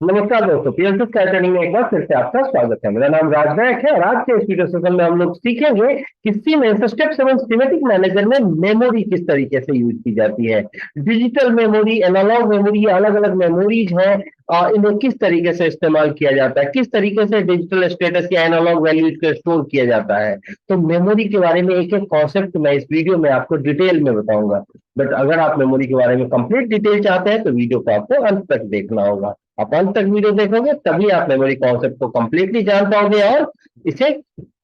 नमस्कार दोस्तों, PLC sky training में एक बार फिर से आपका स्वागत है। मेरा नाम राजनायक है और आज के इस वीडियो सेशन में हम लोग सीखेंगे कि सी में स्टेप 7 स्कीमेटिक मैनेजर में मेमोरी किस तरीके से यूज की जाती है। डिजिटल मेमोरी, एनालॉग मेमोरी, अलग अलग मेमोरीज हैं और इन्हें किस तरीके से इस्तेमाल किया जाता है, किस तरीके से डिजिटल स्टेटस या एनालॉग वैल्यूज को स्टोर किया जाता है। तो मेमोरी के बारे में एक एक कॉन्सेप्ट मैं इस वीडियो में आपको डिटेल में बताऊंगा। बट अगर आप मेमोरी के बारे में कंप्लीट डिटेल चाहते हैं तो वीडियो को आपको अंत तक देखना होगा। आप अंत तक वीडियो देखोगे तभी आप मेमोरी कॉन्सेप्ट को कंप्लीटली जान पाओगे और इसे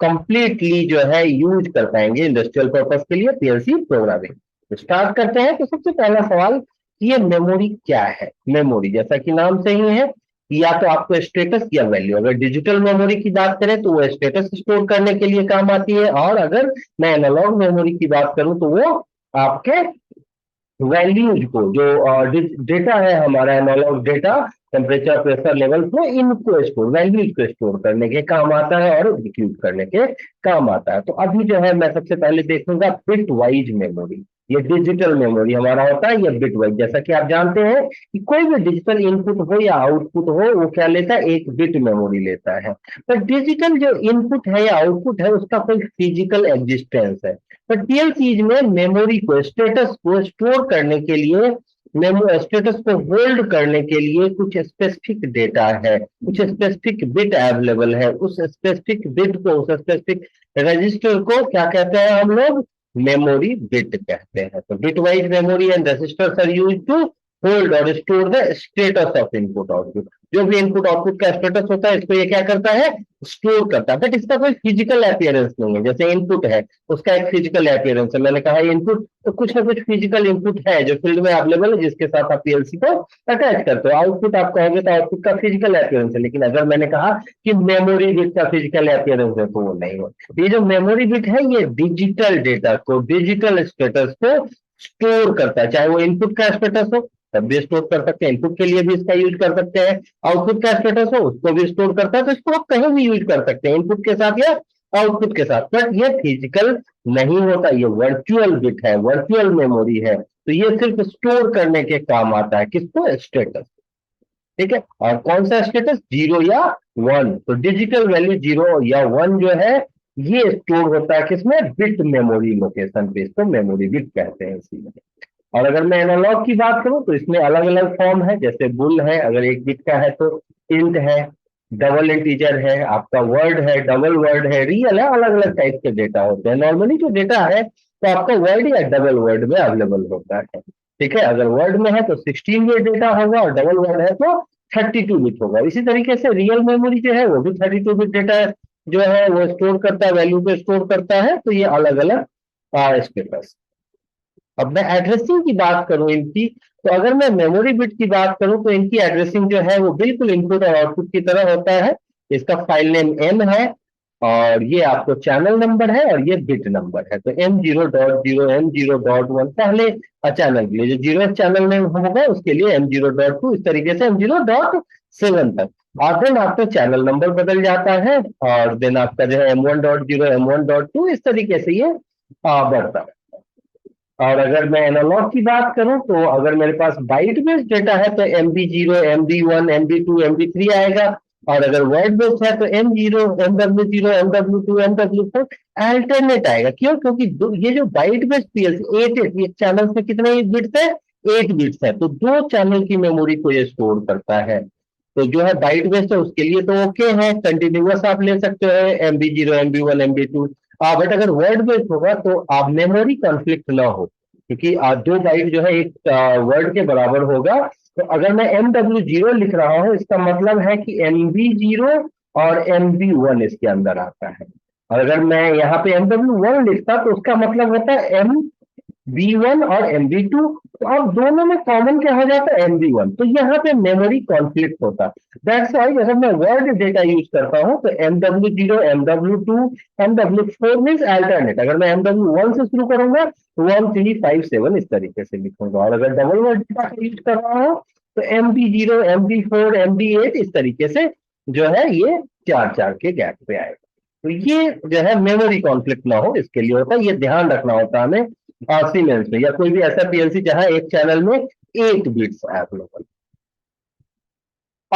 कंप्लीटली जो है यूज कर पाएंगे इंडस्ट्रियल पर्पस के लिए, पीएलसी प्रोग्रामिंग। तो स्टार्ट करते हैं। तो सबसे पहला सवाल कि ये मेमोरी क्या है। मेमोरी जैसा कि नाम से ही है, या तो आपको स्टेटस या वैल्यू, अगर डिजिटल मेमोरी की बात करें तो वो स्टेटस स्टोर करने के लिए काम आती है, और अगर मैं एनालॉग मेमोरी की बात करूं तो वो आपके वैल्यूज को, जो डेटा है हमारा analogue data, temperature, pressure level को, इनको स्टोर, वैल्यूज को स्टोर करने के काम आता है और एग्जीक्यूट करने के काम आता है। तो अभी जो है मैं सबसे पहले देखूंगा बिट वाइज मेमोरी। ये डिजिटल मेमोरी हमारा होता है, ये बिट वाइज। जैसा कि आप जानते हैं कि कोई भी डिजिटल इनपुट हो या आउटपुट हो वो क्या लेता है, एक बिट मेमोरी लेता है। पर डिजिटल जो इनपुट है या आउटपुट है उसका कोई फिजिकल एग्जिस्टेंस है। पर पीएलसीज में मेमोरी को, स्टेटस को स्टोर करने के लिए, मेमो स्टेटस को होल्ड करने के लिए कुछ स्पेसिफिक डेटा है, कुछ स्पेसिफिक बिट अवेलेबल है। उस स्पेसिफिक बिट को, उस स्पेसिफिक रजिस्टर को क्या कहते हैं हम लोग, मेमोरी बिट कहते हैं। तो bit wise memory and registers are used to hold और store the status of input output. जो भी इनपुट आउटपुट का स्टेटस होता है इसको ये क्या करता है, स्टोर करता है। बट इसका कोई फिजिकल अपीयरेंस नहीं है। जैसे इनपुट है, उसका एक फिजिकल अपीयरेंस है। मैंने कहा इनपुट, तो कुछ ना कुछ फिजिकल इनपुट है जो फील्ड में अवेलेबल है, जिसके साथ आप पीएलसी को अटैच करते हो। आउटपुट आप कहोगे तो आउटपुट का फिजिकल अपीयरेंस है, लेकिन अगर मैंने कहा कि मेमोरी बिट का फिजिकल अपीयरेंस है तो वो नहीं हो। ये जो मेमोरी बिट है ये डिजिटल डेटा को, डिजिटल स्टेटस को स्टोर करता है। चाहे वो इनपुट का स्टेटस हो तब भी स्टोर कर सकते हैं, इनपुट के लिए भी इसका यूज कर सकते हैं। आउटपुट का स्टेटस हो उसको भी स्टोर करता है। तो इसको आप कहीं भी यूज कर सकते हैं, इनपुट के साथ या आउटपुट के साथ। बट ये फिजिकल नहीं होता, ये वर्चुअल बिट है, वर्चुअल मेमोरी है। तो ये सिर्फ स्टोर करने के काम आता है, किसको, स्टेटस। ठीक है। और कौन सा स्टेटस, जीरो या वन। तो डिजिटल वैल्यू जीरो या वन जो है ये स्टोर होता है किसमें, बिट मेमोरी लोकेशन पे। इसको मेमोरी बिट कहते हैं इसी में। और अगर मैं एनालॉग की बात करूं तो इसमें अलग अलग फॉर्म है। जैसे बुल है, अगर एक बिट का है तो इंट है, डबल इंटीजर है, आपका वर्ड है, डबल वर्ड है, रियल है। अलग अलग टाइप के डेटा होते हैं। नॉर्मली जो डेटा है तो आपका वर्ड या डबल वर्ड में अवेलेबल होता है। ठीक है। अगर वर्ड में है तो 16 बिट डेटा होगा और डबल वर्ड है तो 32 बिट होगा। इसी तरीके से रियल मेमोरी जो है वो भी 32 बिट डेटा जो है वो स्टोर करता है, वैल्यू को स्टोर करता है। तो ये अलग अलग स्टेटस। अब मैं एड्रेसिंग की बात करूं इनकी, तो अगर मैं मेमोरी बिट की बात करूं तो इनकी एड्रेसिंग जो है वो बिल्कुल इनपुट और आउटपुट की तरह होता है। इसका फाइल नेम एम है और ये आपको चैनल नंबर है और ये बिट नंबर है। तो M0.0, M0.1 पहले चैनल के लिए जो जीरो चैनल नेम होगा उसके लिए M0.2, इस तरीके से M0.7 तक। और देन आपका चैनल नंबर बदल जाता है और देन आपका जो है M1.0, M1.2, इस तरीके से ये बढ़ता है। और अगर मैं एनालॉग की बात करूं तो अगर मेरे पास बाइट बेस्ड डेटा है तो MB0, MB1, MB2, MB3 आएगा। और अगर वर्ड बेस्ड है तो M0, MW0, MW2, MW4 alternate आएगा। क्यों, क्योंकि ये जो बाइट बेस्ड पीएलसी 8 ये चैनल में कितने बिट्स है, 8 बिट्स है। तो दो चैनल की मेमोरी को ये स्टोर करता है। तो जो है बाइट बेस्ड है उसके लिए तो ओके है, कंटिन्यूअस आप ले सकते हो MB0, MB1, MB2। बट अगर वर्ड बेस्ड होगा तो आप मेमोरी कॉन्फ्लिक्ट ना हो, क्योंकि दो बाइट जो है एक वर्ड के बराबर होगा। तो अगर मैं MW0 लिख रहा हूं इसका मतलब है कि MB0 और MB1 इसके अंदर आता है। और अगर मैं यहाँ पे MW1 लिखता तो उसका मतलब होता है MB1 और MB2। तो अब दोनों में कॉमन क्या हो जाता है, MB1। तो यहाँ पे मेमोरी कॉन्फ्लिक्ट होता है। दैट्स वाई अगर मैं वर्ड डेटा यूज करता हूँ तो MW0, MW2, MW4 means alternate. अगर मैं MW1 से शुरू करूंगा तो 1357 इस तरीके से लिखूंगा। और अगर डबल वर्ड डेटा यूज कर रहा हूँ तो MB0, MB4, MB8 इस तरीके से जो है ये चार चार के गैप पे आएगा। तो ये जो है मेमोरी कॉन्फ्लिक्ट ना हो इसके लिए होता है, ये ध्यान रखना होता है हमें सीमेंस में, या कोई भी ऐसा पीएलसी जहां एक चैनल में 8 बिट्स अवेलेबल।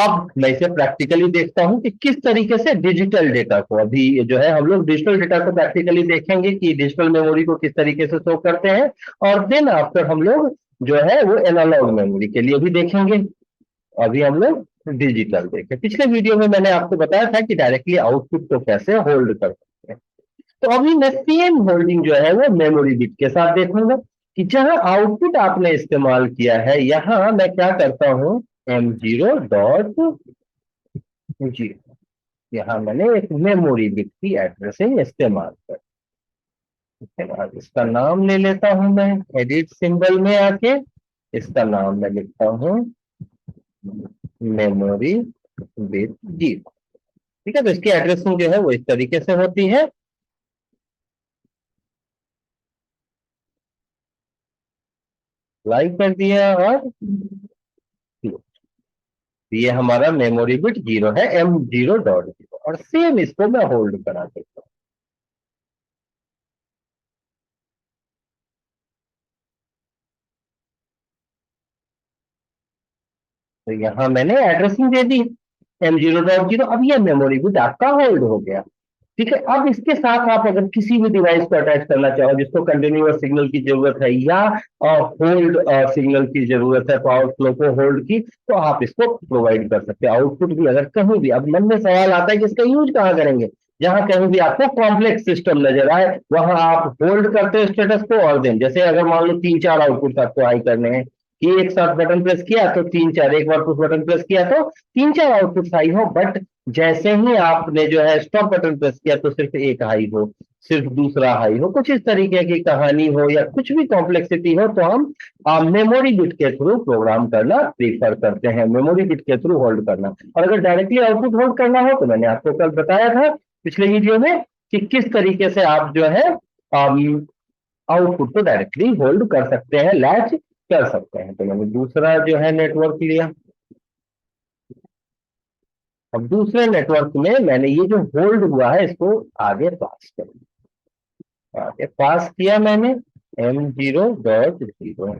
अब मैं इसे प्रैक्टिकली देखता हूं कि किस तरीके से डिजिटल डेटा को, अभी जो है हम लोग डिजिटल डेटा को प्रैक्टिकली देखेंगे कि डिजिटल मेमोरी को किस तरीके से शो करते हैं, और देन आफ्टर हम लोग जो है वो एनालॉग मेमोरी के लिए भी देखेंगे। अभी हम लोग डिजिटल देखें। पिछले वीडियो में मैंने आपको बताया था कि डायरेक्टली आउटपुट को कैसे होल्ड कर सकते हैं। तो अभी मैं सेम होल्डिंग जो है वो मेमोरी बिट के साथ देखूंगा कि जहां आउटपुट आपने इस्तेमाल किया है, यहां मैं क्या करता हूं, M0.0, यहाँ मैंने एक मेमोरी बिट की एड्रेसिंग इस्तेमाल कर। ठीक है, अब इसका नाम ले लेता हूं मैं, एडिट सिंबल में आके इसका नाम मैं लिखता हूं मेमोरी बिट 0। ठीक है, तो इसकी एड्रेसिंग जो है वो इस तरीके से होती है। लाइक कर दिया और ये हमारा मेमोरी बिट 0 है, M0.0, और सेम इसको मैं होल्ड करा देता हूं। तो यहां मैंने एड्रेसिंग दे दी M0.0। अब ये मेमोरी बिट आपका होल्ड हो गया। ठीक है, अब इसके साथ आप अगर किसी भी डिवाइस को अटैच करना चाहो जिसको कंटिन्यूअस सिग्नल की जरूरत है या होल्ड सिग्नल की जरूरत है, पावर फ्लो को होल्ड की, तो आप इसको प्रोवाइड कर सकते हैं। आउटपुट भी अगर कहीं भी, अब मन में सवाल आता है कि इसका यूज कहाँ करेंगे, जहां कहीं भी आपको कॉम्प्लेक्स सिस्टम नजर आए वहां आप होल्ड करते हैं स्टेटस को, और देन जैसे अगर मान लो 3-4 आउटपुट आपको हाई करने हैं कि एक साथ बटन प्रेस किया तो 3-4, एक बार पुश बटन प्रेस किया तो 3-4 आउटपुट हाई हो, बट जैसे ही आपने जो है स्टॉप बटन प्रेस किया तो सिर्फ एक हाई हो, सिर्फ दूसरा हाई हो, कुछ इस तरीके की कहानी हो या कुछ भी कॉम्प्लेक्सिटी हो, तो हम मेमोरी बिट के थ्रू प्रोग्राम करना प्रीफर करते हैं, मेमोरी बिट के थ्रू होल्ड करना। और अगर डायरेक्टली आउटपुट होल्ड करना हो तो मैंने आपको कल बताया था पिछले वीडियो में कि किस तरीके से आप जो है आउटपुट को डायरेक्टली होल्ड कर सकते हैं, लैच कर सकते हैं। तो मैंने दूसरा जो है नेटवर्क लिया। अब दूसरे नेटवर्क में मैंने ये जो होल्ड हुआ है इसको आगे पास कर दिया, आगे पास किया मैंने M0.0,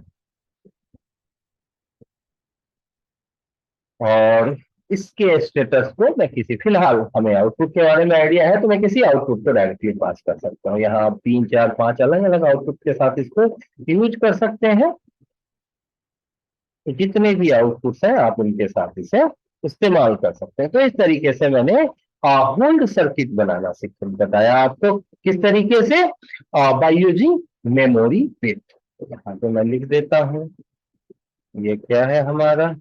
और इसके स्टेटस को मैं किसी, फिलहाल हमें आउटपुट के बारे में आइडिया है तो मैं किसी आउटपुट को डायरेक्टली पास कर सकता हूँ। यहाँ आप 3-4-5 अलग अलग आउटपुट के साथ इसको यूज कर सकते हैं। तो जितने भी आउटपुट्स हैं आप उनके साथ इसे इस्तेमाल कर सकते हैं। तो इस तरीके से मैंने होल्ड सर्किट बनाना सीख बताया आपको, किस तरीके से, बाय यूजिंग मेमोरी बिट। यहाँ पे मैं लिख देता हूं, ये क्या है हमारा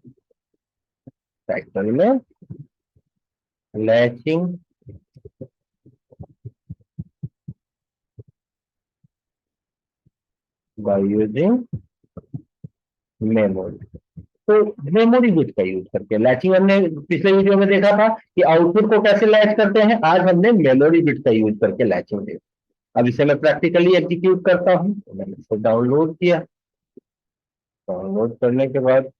टाइटल में, लैचिंग बाय यूजिंग मेमोरी। तो मेमोरी बिट का यूज करके लैचिंग हमने पिछले वीडियो में देखा था कि आउटपुट को कैसे लैच करते हैं, आज हमने मेमोरी बिट का यूज करके लैचिंग देखा। अब इसे मैं प्रैक्टिकली एग्जीक्यूट करता हूं, तो मैंने इसे डाउनलोड किया। डाउनलोड करने के बाद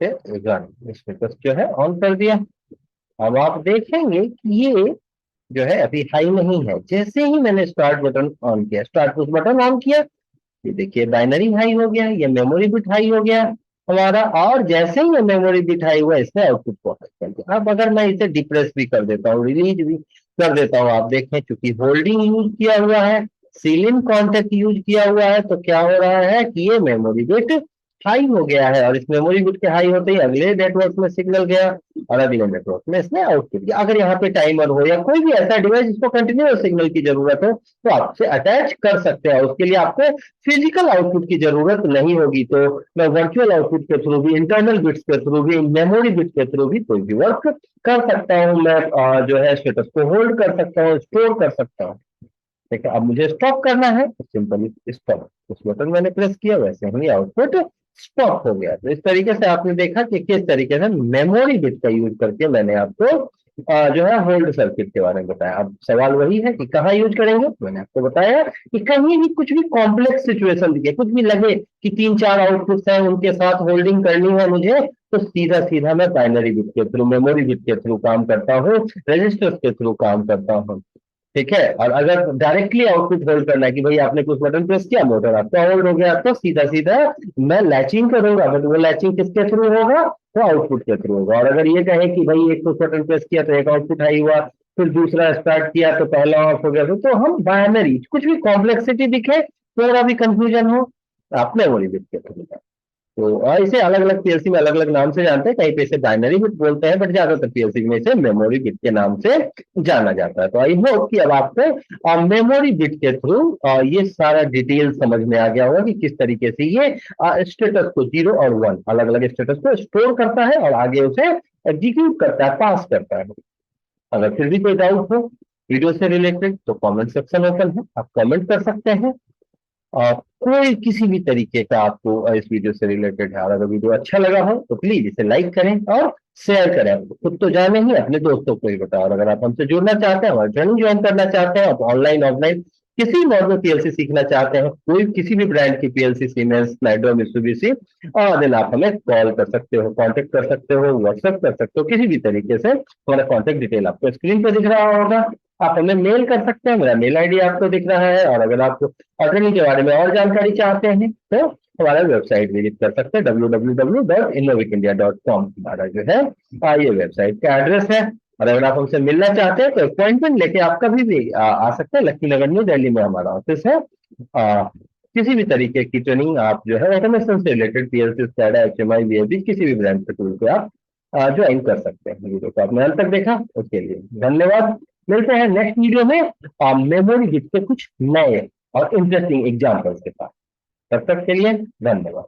स्टेटस जो है ऑन कर दिया। अब आप देखेंगे कि ये जो है अभी हाई नहीं है। जैसे ही मैंने स्टार्ट बटन ऑन किया, स्टार्ट पुश बटन ऑन किया, ये देखिए बाइनरी हाई हो गया, ये मेमोरी बिट हाई हो गया हमारा, और जैसे ही ये मेमोरी बिट हाई हुआ इसने आउटपुट को हाई कर दिया। अब अगर मैं इसे डिप्रेस भी कर देता हूँ, रिलीज भी कर देता हूँ, आप देखें चूंकि होल्डिंग यूज किया हुआ है, सीलिंग कॉन्टेक्ट यूज किया हुआ है, तो क्या हो रहा है कि ये मेमोरी बिट हाई हो गया है, और इस मेमोरी बिट के हाई होते ही अगले नेटवर्क में सिग्नल गया और अगले नेटवर्क में इसने आउटपुट दिया। अगर यहाँ पे टाइमर हो या कोई भी ऐसा डिवाइस जिसको कंटिन्यूअस सिग्नल की जरूरत हो तो आप उसे अटैच कर सकते हैं। उसके लिए आपको फिजिकल आउटपुट की जरूरत नहीं होगी। तो मैं वर्चुअल आउटपुट के थ्रू भी, इंटरनल बिट्स के थ्रू भी, मेमोरी बिट्स के थ्रू भी कोई भी वर्क कर सकता हूँ। मैं जो है स्टेटस को होल्ड कर सकता हूँ, स्टोर कर सकता हूँ। ठीक है, अब मुझे स्टॉप करना है तो सिंपली स्टॉप, उस बटन मैंने प्रेस किया, वैसे ही आउटपुट स्टॉप हो गया। तो इस तरीके से आपने देखा कि किस तरीके से मेमोरी बिट का यूज करके मैंने आपको जो है होल्ड सर्किट के बारे में बताया। अब सवाल वही है कि कहाँ यूज करेंगे। मैंने आपको बताया कि कहीं भी कुछ भी कॉम्प्लेक्स सिचुएशन दिखे, कुछ भी लगे कि 3-4 आउटपुट्स हैं उनके साथ होल्डिंग करनी है मुझे, तो सीधा सीधा मैं बाइनरी बिट के थ्रू, मेमोरी बिट के थ्रू काम करता हूँ, रजिस्टर्स के थ्रू काम करता हूँ। ठीक है। और अगर डायरेक्टली आउटपुट होल्ड करना है कि भाई आपने कुछ बटन प्रेस किया, मोटर आपका होल्ड हो गया, तो सीधा सीधा मैं लैचिंग करूंगा, बट वो लैचिंग किसके थ्रू होगा, तो आउटपुट के थ्रू होगा। और अगर ये कहे कि भाई एक कुछ बटन प्रेस किया तो एक आउटपुट हाई हुआ, फिर दूसरा स्टार्ट किया तो पहला ऑफ हो गया, तो हम बायनरी कुछ भी कॉम्प्लेक्सिटी दिखे, थोड़ा भी कंफ्यूजन हो, आप मेमोरी बिट के थ्रू। तो और इसे अलग अलग पीएलसी में अलग अलग नाम से जानते हैं, कहीं पे इसे बाइनरी बिट बोलते हैं, बट ज्यादातर पीएलसी में इसे मेमोरी बिट के नाम से जाना जाता है। तो आई होप कि अब आपको मेमोरी बिट के थ्रू ये सारा डिटेल समझ में आ गया होगा कि किस तरीके से ये स्टेटस को 0 और 1 अलग अलग स्टेटस को स्टोर करता है और आगे उसे एग्जीक्यूट करता है, पास करता है। अगर फिर भी कोई डाउट हो वीडियो से रिलेटेड तो कमेंट सेक्शन ओपन है, आप कमेंट कर सकते हैं। और कोई किसी भी तरीके का आपको इस वीडियो से रिलेटेड है और अगर वीडियो अच्छा लगा हो तो प्लीज इसे लाइक करें और शेयर करें। खुद तो जाने ही, अपने दोस्तों को ही बताओ। और अगर आप हमसे जुड़ना चाहते हैं, हमारा ट्रेनिंग ज्वाइन करना चाहते हैं, आप ऑनलाइन ऑफलाइन किसी मॉडल पीएलसी सीखना चाहते हैं, कोई किसी भी ब्रांड की पीएलसी, सीमेंस, स्नाइडर, मित्सुबिशी, और देन आप हमें कॉल कर सकते हो, कांटेक्ट कर सकते हो, व्हाट्सएप कर सकते हो, किसी भी तरीके से हमारा कांटेक्ट डिटेल आपको स्क्रीन पर दिख रहा होगा। आप हमें मेल कर सकते हैं, मेरा मेल आईडी आपको दिख रहा है। और अगर आप ट्रेनिंग के बारे में और जानकारी चाहते हैं तो हमारा वेबसाइट विजिट कर सकते हैं, www.innovicindia.com हमारा जो है ये वेबसाइट का एड्रेस है। और अगर आप हमसे मिलना चाहते हैं तो अपॉइंटमेंट लेके आप कभी भी आ सकते हैं। लक्ष्मी नगर न्यू दिल्ली में हमारा ऑफिस है। किसी भी तरीके की ट्रेनिंग आप जो है ऑटोमेशन से रिलेटेड, पीएलसी, स्कैडा, एचएमआई, वीएबी, किसी भी ब्रांड के टूल पे आप ज्वाइन कर सकते हैं। वीडियो को आपने अंत तक देखा उसके लिए धन्यवाद। मिलते हैं नेक्स्ट वीडियो में मेमोरी बिट के कुछ नए और इंटरेस्टिंग एग्जाम्पल्स के साथ। तब तक के लिए धन्यवाद।